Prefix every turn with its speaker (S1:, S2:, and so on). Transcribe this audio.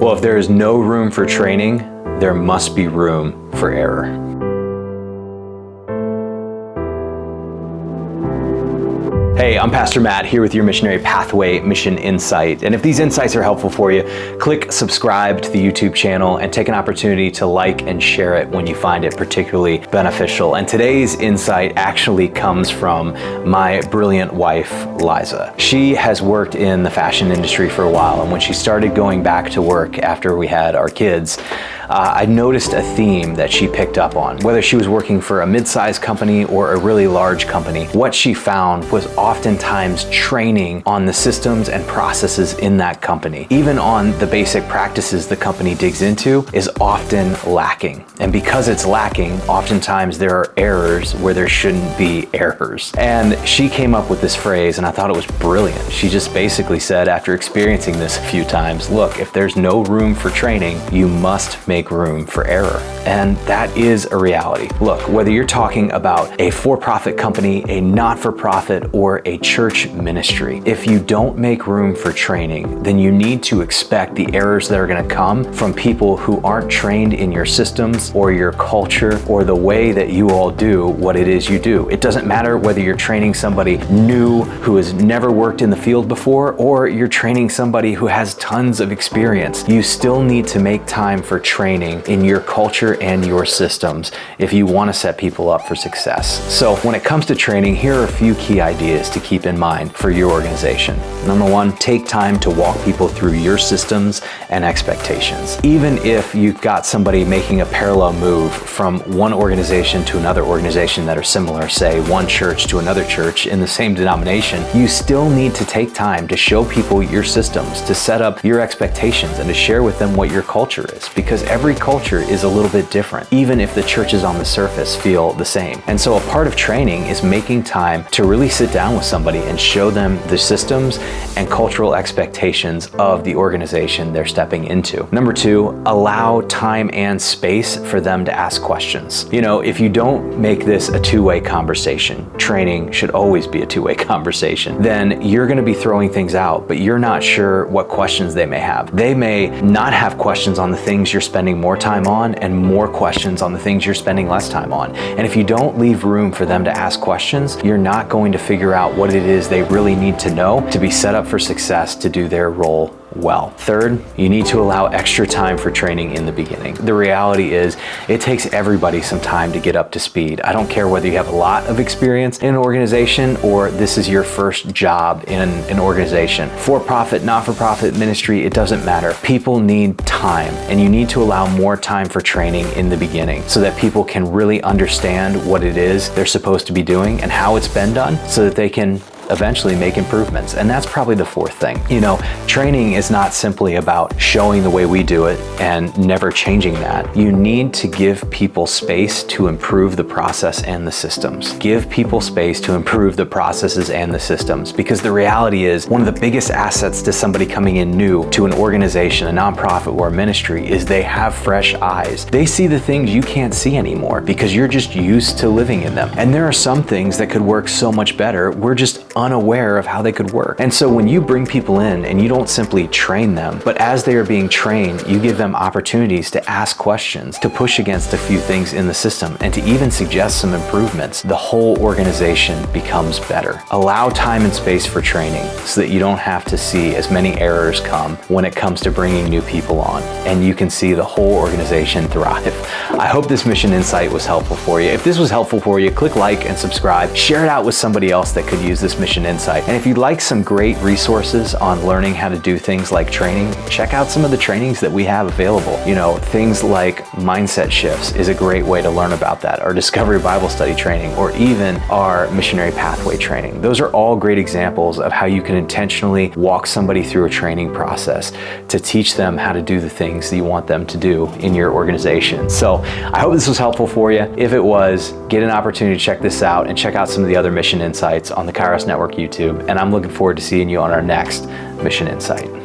S1: Well, if there is no room for training, there must be room for error. Hey, I'm Pastor Matt here with your Missionary Pathway Mission Insight. And if these insights are helpful for you, click subscribe to the YouTube channel and take an opportunity to like and share it when you find it particularly beneficial. And today's insight actually comes from my brilliant wife, Liza. She has worked in the fashion industry for a while, and when she started going back to work after we had our kids, I noticed a theme that she picked up on. Whether she was working for a mid-sized company or a really large company, what she found was oftentimes training on the systems and processes in that company, even on the basic practices the company digs into, is often lacking. And because it's lacking, oftentimes there are errors where there shouldn't be errors. And she came up with this phrase, and I thought it was brilliant. She just basically said, after experiencing this a few times, look, if there's no room for training, you must make room for error. And that is a reality. Look, whether you're talking about a for-profit company, a not-for-profit, or a church ministry, if you don't make room for training, then you need to expect the errors that are going to come from people who aren't trained in your systems or your culture or the way that you all do what it is you do. It doesn't matter whether you're training somebody new who has never worked in the field before, or you're training somebody who has tons of experience. You still need to make time for training in your culture and your systems if you want to set people up for success. So when it comes to training, here are a few key ideas to keep in mind for your organization. Number one, take time to walk people through your systems and expectations. Even if you've got somebody making a parallel move from one organization to another organization that are similar, say one church to another church in the same denomination, you still need to take time to show people your systems, to set up your expectations, and to share with them what your culture is, because every culture is a little bit different, even if the churches on the surface feel the same. And so a part of training is making time to really sit down with somebody and show them the systems and cultural expectations of the organization they're stepping into. Number two, allow time and space for them to ask questions. You know, if you don't make this a two-way conversation, training should always be a two-way conversation, then you're going to be throwing things out, but you're not sure what questions they may have. They may not have questions on the things you're spending more time on, and more questions on the things you're spending less time on. And if you don't leave room for them to ask questions, you're not going to figure out what it is they really need to know to be set up for success to do their role well. Third, you need to allow extra time for training in the beginning. The reality is it takes everybody some time to get up to speed. I don't care whether you have a lot of experience in an organization or this is your first job in an organization. For-profit, not-for-profit ministry, it doesn't matter. People need time, and you need to allow more time for training in the beginning so that people can really understand what it is they're supposed to be doing and how it's been done, so that they can eventually make improvements. And that's probably the fourth thing. You know, training is not simply about showing the way we do it and never changing that. You need to give people space to improve the process and the systems. Give people space to improve the processes and the systems, because the reality is one of the biggest assets to somebody coming in new to an organization, a nonprofit, or a ministry is they have fresh eyes. They see the things you can't see anymore because you're just used to living in them. And there are some things that could work so much better. We're just unaware of how they could work. And so when you bring people in and you don't simply train them, but as they are being trained, you give them opportunities to ask questions, to push against a few things in the system, and to even suggest some improvements, the whole organization becomes better. Allow time and space for training so that you don't have to see as many errors come when it comes to bringing new people on, and you can see the whole organization thrive. I hope this mission insight was helpful for you. If this was helpful for you, click like and subscribe. Share it out with somebody else that could use this mission insight. And if you'd like some great resources on learning how to do things like training, check out some of the trainings that we have available. You know, things like mindset shifts is a great way to learn about that, our Discovery Bible Study training, or even our Missionary Pathway training. Those are all great examples of how you can intentionally walk somebody through a training process to teach them how to do the things that you want them to do in your organization. So I hope this was helpful for you. If it was, get an opportunity to check this out and check out some of the other mission insights on the Kairos Network YouTube, and I'm looking forward to seeing you on our next Mission Insight.